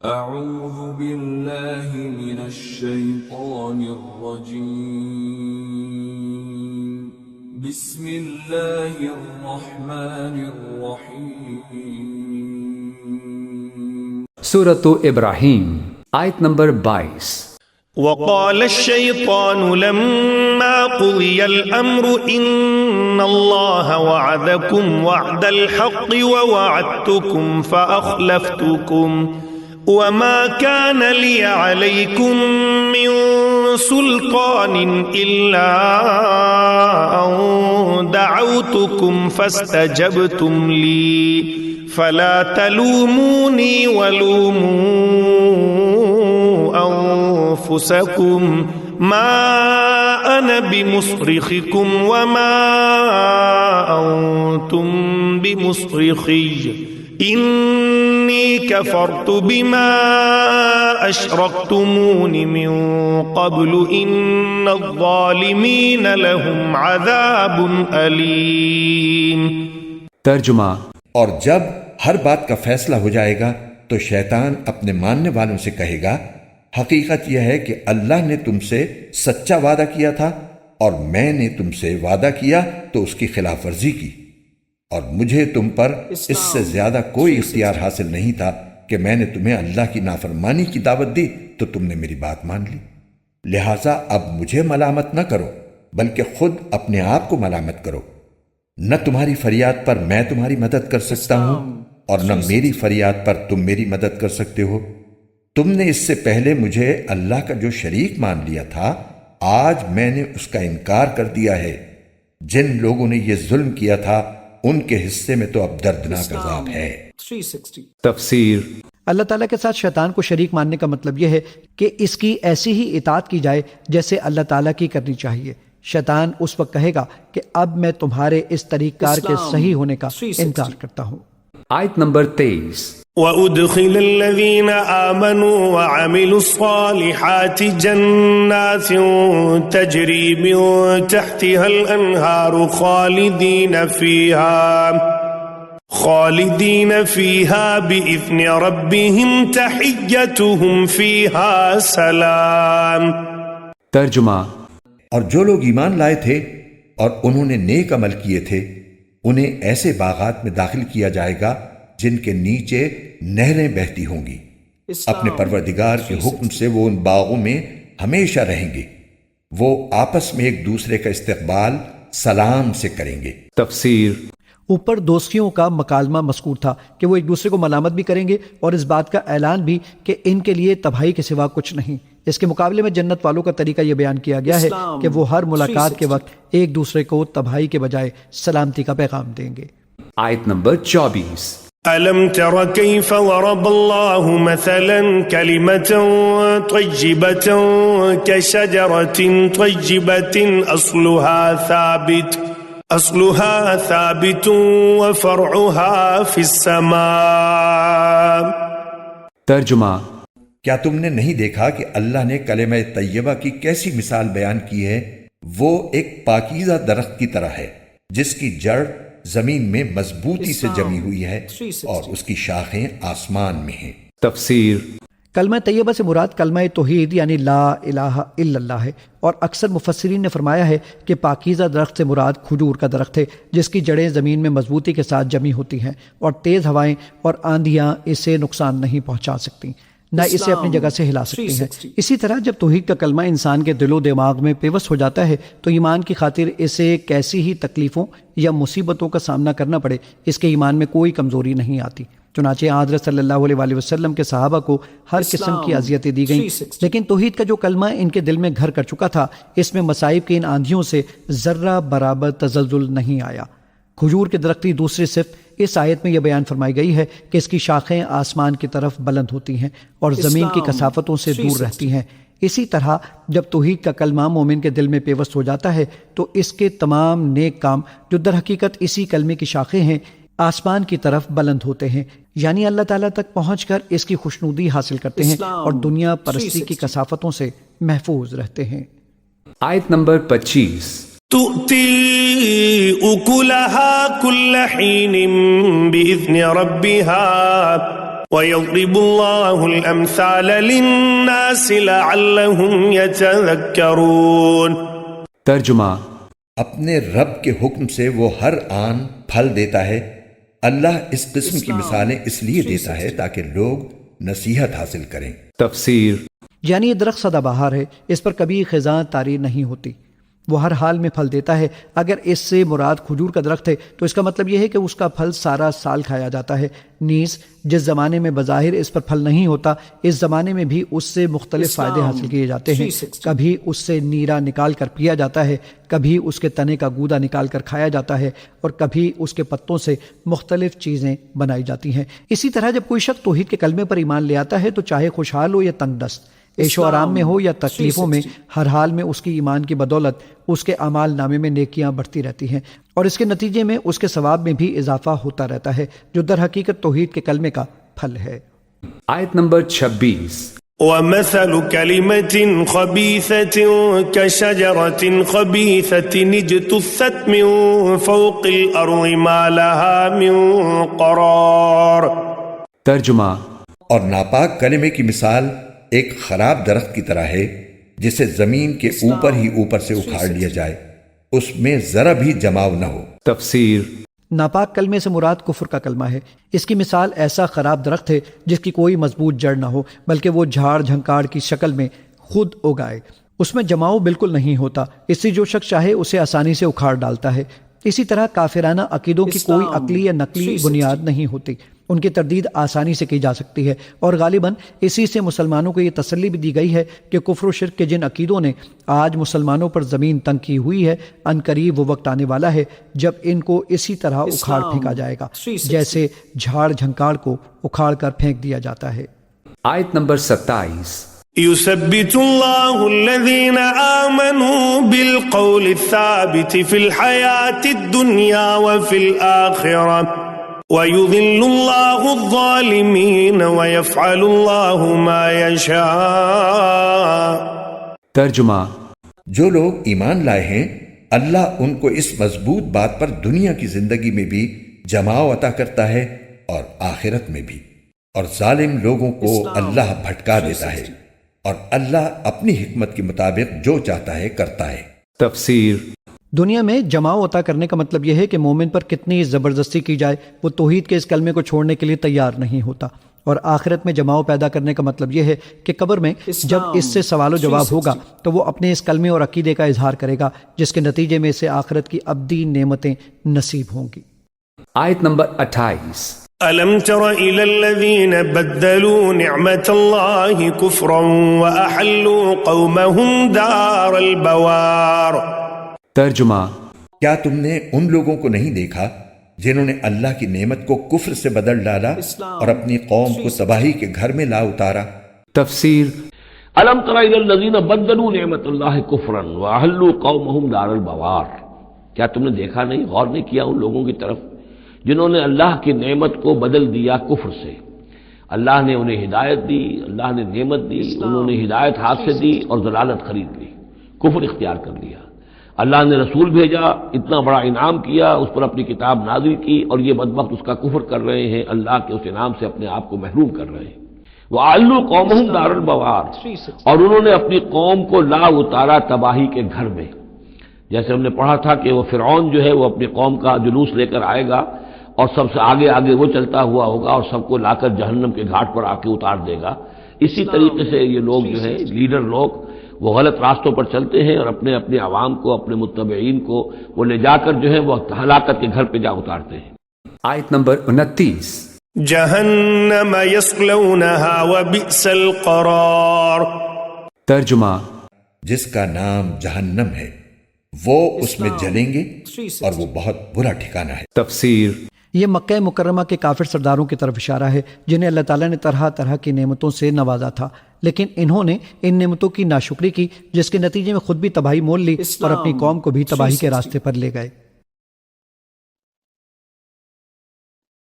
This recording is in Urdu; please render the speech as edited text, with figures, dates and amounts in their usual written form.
أعوذ بالله من الشيطان الرجيم بسم الله الرحمن الرحيم سورة ابراہیم آیت نمبر 22. وقال الشيطان لما قضي الأمر إن الله وعدكم وعد الحق ووعدتكم فأخلفتكم وما كان لي عليكم من سلطان إلا أن دعوتكم فاستجبتم لي فلا تلوموني ولوموا أنفسكم ما أنا بمصرخكم وما أنتم بمصرخي إني كفرت بما أشركتمون من قبل إن الظالمين لهم عذاب أليم. ترجمہ. اور جب ہر بات کا فیصلہ ہو جائے گا تو شیطان اپنے ماننے والوں سے کہے گا حقیقت یہ ہے کہ اللہ نے تم سے سچا وعدہ کیا تھا اور میں نے تم سے وعدہ کیا تو اس کی خلاف ورزی کی اور مجھے تم پر اس سے زیادہ کوئی اختیار حاصل نہیں تھا کہ میں نے تمہیں اللہ کی نافرمانی کی دعوت دی تو تم نے میری بات مان لی. لہٰذا اب مجھے ملامت نہ کرو بلکہ خود اپنے آپ کو ملامت کرو. نہ تمہاری فریاد پر میں تمہاری مدد کر سکتا ہوں اور نہ میری فریاد پر تم میری مدد کر سکتے ہو. تم نے اس سے پہلے مجھے اللہ کا جو شریک مان لیا تھا آج میں نے اس کا انکار کر دیا ہے. جن لوگوں نے یہ ظلم کیا تھا ان کے حصے میں تو اب دردناک عذاب ہے. تفسیر. اللہ تعالیٰ کے ساتھ شیطان کو شریک ماننے کا مطلب یہ ہے کہ اس کی ایسی ہی اطاعت کی جائے جیسے اللہ تعالیٰ کی کرنی چاہیے. شیطان اس وقت کہے گا کہ اب میں تمہارے اس طریق کار کے صحیح ہونے کا انکار کرتا ہوں. آیت نمبر 23. وَأُدْخِلَ الَّذِينَ آمَنُوا وَعَمِلُوا الصَّالِحَاتِ جَنَّاتٍ تَجْرِي مِن تَحْتِهَا الْأَنْهَارُ خَالِدِينَ فِيهَا بِإِذْنِ رَبِّهِمْ تَحِيَّتُهُمْ فِيهَا سَلَامٌ. ترجمہ. اور جو لوگ ایمان لائے تھے اور انہوں نے نیک عمل کیے تھے انہیں ایسے باغات میں داخل کیا جائے گا جن کے نیچے نہریں بہتی ہوں گی. اپنے پروردگار کے حکم سے وہ ان باغوں میں ہمیشہ رہیں گے. وہ آپس میں ایک دوسرے کا استقبال سلام سے کریں گے. تفسیر. اوپر دوستیوں کا مکالمہ مذکور تھا کہ وہ ایک دوسرے کو ملامت بھی کریں گے اور اس بات کا اعلان بھی کہ ان کے لیے تباہی کے سوا کچھ نہیں. اس کے مقابلے میں جنت والوں کا طریقہ یہ بیان کیا گیا ہے کہ وہ ہر ملاقات کے وقت ایک دوسرے کو تباہی کے بجائے سلامتی کا پیغام دیں گے. آیت نمبر 24. أَلَمْ تَرَ كَيْفَ ضَرَبَ اللَّهُ مَثَلًا كَلِمَةً طَيِّبَةً كَشَجَرَةٍ طَيِّبَةٍ أَصْلُهَا ثَابِتٌ وَفَرْعُهَا فِي السَّمَاءِ. ترجمہ. کیا تم نے نہیں دیکھا کہ اللہ نے کلمہ طیبہ کی کیسی مثال بیان کی ہے؟ وہ ایک پاکیزہ درخت کی طرح ہے جس کی جڑ زمین میں مضبوطی سے جمی ہوئی ہے اور اس کی شاخیں آسمان میں ہیں. تفسیر. کلمہ طیبہ سے مراد کلمہ توحید یعنی لا الہ الا اللہ ہے اور اکثر مفسرین نے فرمایا ہے کہ پاکیزہ درخت سے مراد کھجور کا درخت ہے جس کی جڑیں زمین میں مضبوطی کے ساتھ جمی ہوتی ہیں اور تیز ہوائیں اور آندھیاں اسے نقصان نہیں پہنچا سکتی نہ اسے اپنی جگہ سے ہلا سکتی ہیں. اسی طرح جب توحید کا کلمہ انسان کے دل و دماغ میں پیوست ہو جاتا ہے تو ایمان کی خاطر اسے کیسی ہی تکلیفوں یا مصیبتوں کا سامنا کرنا پڑے اس کے ایمان میں کوئی کمزوری نہیں آتی. چنانچہ حضرت صلی اللہ علیہ وسلم کے صحابہ کو ہر قسم کی اذیتیں دی گئیں لیکن توحید کا جو کلمہ ان کے دل میں گھر کر چکا تھا اس میں مصائب کی ان آندھیوں سے ذرہ برابر تزلزل نہیں آیا. کھجور کے درخت کی دوسری صفت اس آیت میں یہ بیان فرمائی گئی ہے کہ اس کی شاخیں آسمان کی طرف بلند ہوتی ہیں اور زمین کی کثافتوں سے دور رہتی ہیں. اسی طرح جب توحید کا کلمہ مومن کے دل میں پیوست ہو جاتا ہے تو اس کے تمام نیک کام جو در حقیقت اسی کلمے کی شاخیں ہیں آسمان کی طرف بلند ہوتے ہیں یعنی اللہ تعالیٰ تک پہنچ کر اس کی خوشنودی حاصل کرتے ہیں اور دنیا پرستی کی کثافتوں سے محفوظ رہتے ہیں. آیت نمبر 25. تؤتی اکلها کل حین بإذن ربها وَيَضْرِبُ اللَّهُ الْأَمْثَالَ لِلنَّاسِ لَعَلَّهُمْ يَتَذَكَّرُونَ۔ ترجمہ: اپنے رب کے حکم سے وہ ہر آن پھل دیتا ہے۔ اللہ اس قسم کی مثالیں اس لیے دیتا ہے تاکہ لوگ نصیحت حاصل کریں۔ تفسیر: یعنی یہ درخت سدا بہار ہے، اس پر کبھی خزاں طاری نہیں ہوتی، وہ ہر حال میں پھل دیتا ہے۔ اگر اس سے مراد کھجور کا درخت ہے تو اس کا مطلب یہ ہے کہ اس کا پھل سارا سال کھایا جاتا ہے۔ نیز جس زمانے میں بظاہر اس پر پھل نہیں ہوتا، اس زمانے میں بھی اس سے مختلف فائدے حاصل کیے جاتے ہیں۔ کبھی اس سے نیرا نکال کر پیا جاتا ہے، کبھی اس کے تنے کا گودا نکال کر کھایا جاتا ہے، اور کبھی اس کے پتوں سے مختلف چیزیں بنائی جاتی ہیں۔ اسی طرح جب کوئی شخص توحید کے کلمے پر ایمان لے آتا ہے تو چاہے خوشحال ہو یا تنگ دست، عیش و آرام میں ہو یا تکلیفوں میں، ہر حال میں اس کی ایمان کی بدولت اس کے اعمال نامے میں نیکیاں بڑھتی رہتی ہیں، اور اس کے نتیجے میں اس کے ثواب میں بھی اضافہ ہوتا رہتا ہے، جو در حقیقت توحید کے کلمے کا پھل ہے۔ آیت نمبر 26۔ وَمَثَلُ كَلِمَةٍ خَبِيثَةٍ كَشَجَرَةٍ خَبِيثَةٍ اجْتُثَّتْ مِنْ فَوْقِ الْأَرْضِ مَا لَهَا مِنْ قَرَارٍ۔ ترجمہ: اور ناپاک کلمے کی مثال ایک خراب درخت کی طرح ہے جسے زمین کے اوپر ہی اوپر سے اکھاڑ لیا جائے، اس میں ذرا بھی جماؤ نہ ہو۔ تفسیر: ناپاک کلمے سے مراد کفر کا کلمہ ہے۔ اس کی مثال ایسا خراب درخت ہے جس کی کوئی مضبوط جڑ نہ ہو، بلکہ وہ جھاڑ جھنکاڑ کی شکل میں خود اگائے، اس میں جماؤ بالکل نہیں ہوتا، اس سے جو شخص چاہے اسے آسانی سے اکھاڑ ڈالتا ہے۔ اسی طرح کافرانہ عقیدوں کی کوئی عقلی یا نقلی بنیاد نہیں ہوتی، ان کی تردید آسانی سے کی جا سکتی ہے، اور غالباً اسی سے مسلمانوں کو یہ تسلی بھی دی گئی ہے کہ کفر و شرک کے جن عقیدوں نے آج مسلمانوں پر زمین تنگ کی ہوئی ہے، ان قریب وہ وقت آنے والا ہے جب ان کو اسی طرح اکھاڑ پھینکا جائے گا جیسے جھاڑ جھنکاڑ کو اکھاڑ کر پھینک دیا جاتا ہے۔ آیت نمبر 27۔ يثبت الله الذين آمنوا بالقول الثابت في الحياة الدنيا وفي الآخرة ويذل الله الظالمين ويفعل الله ما يشاء۔ ترجمہ: جو لوگ ایمان لائے ہیں اللہ ان کو اس مضبوط بات پر دنیا کی زندگی میں بھی جماؤ عطا کرتا ہے اور آخرت میں بھی، اور ظالم لوگوں کو اللہ بھٹکا دیتا ہے، اور اللہ اپنی حکمت کے مطابق جو چاہتا ہے کرتا ہے۔ تفسیر: دنیا میں جماؤ عطا کرنے کا مطلب یہ ہے کہ مومن پر کتنی زبردستی کی جائے وہ توحید کے اس کلمے کو چھوڑنے کے لیے تیار نہیں ہوتا، اور آخرت میں جماؤ پیدا کرنے کا مطلب یہ ہے کہ قبر میں جب اس سے سوال و جواب ہوگا تو وہ اپنے اس کلمے اور عقیدے کا اظہار کرے گا، جس کے نتیجے میں اسے آخرت کی ابدی نعمتیں نصیب ہوں گی۔ آیت نمبر 28۔ أَلَمْ تَرَ إِلَى الَّذِينَ بَدَّلُوا نِعْمَةَ اللَّهِ كُفْرًا وَأَحَلُّوا قَوْمَهُمْ دَارَ الْبَوَارِ۔ ترجمہ: کیا تم نے ان لوگوں کو نہیں دیکھا جنہوں نے اللہ کی نعمت کو کفر سے بدل ڈالا اور اپنی قوم کو تباہی کے گھر میں لا اتارا؟ تفسیر: الم تر الی الذین بدلوا نعمت اللہ کفرا واحلوا قومهم دار البوار۔ کیا تم نے دیکھا نہیں، غور نہیں کیا ان لوگوں کی طرف جنہوں نے اللہ کی نعمت کو بدل دیا کفر سے؟ اللہ نے انہیں ہدایت دی، اللہ نے نعمت دی، انہوں نے ہدایت ہاتھ سے دی اور ضلالت خرید لی، کفر اختیار کر لیا۔ اللہ نے رسول بھیجا، اتنا بڑا انعام کیا، اس پر اپنی کتاب نازل کی، اور یہ بدبخت اس کا کفر کر رہے ہیں، اللہ کے اس انعام سے اپنے آپ کو محروم کر رہے ہیں۔ وَأَحَلُّوا قَوْمَهُمْ دَارَ الْبَوَارِ، اور انہوں نے اپنی قوم کو لا اتارا تباہی کے گھر میں۔ جیسے ہم نے پڑھا تھا کہ وہ فرعون جو ہے وہ اپنی قوم کا جلوس لے کر آئے گا اور سب سے آگے آگے وہ چلتا ہوا ہوگا اور سب کو لا کر جہنم کے گھاٹ پر آ کے اتار دے گا۔ اسی طریقے سے یہ لوگ جو ہیں لیڈر لوگ وہ غلط راستوں پر چلتے ہیں اور اپنے اپنے عوام کو، اپنے متبعین کو وہ لے جا کر جو ہے وہ ہلاکت کے گھر پہ جا اتارتے ہیں۔ آیت نمبر 29۔ جہنم یصلونہا وبئس القرار۔ ترجمہ: جس کا نام جہنم ہے وہ اس میں جلیں گے اور وہ بہت برا ٹھکانہ ہے۔ تفسیر: یہ مکہ مکرمہ کے کافر سرداروں کی طرف اشارہ ہے جنہیں اللہ تعالیٰ نے طرح طرح کی نعمتوں سے نوازا تھا، لیکن انہوں نے ان نعمتوں کی ناشکری کی، جس کے نتیجے میں خود بھی تباہی مول لی اور اپنی قوم کو بھی تباہی کے راستے پر لے گئے۔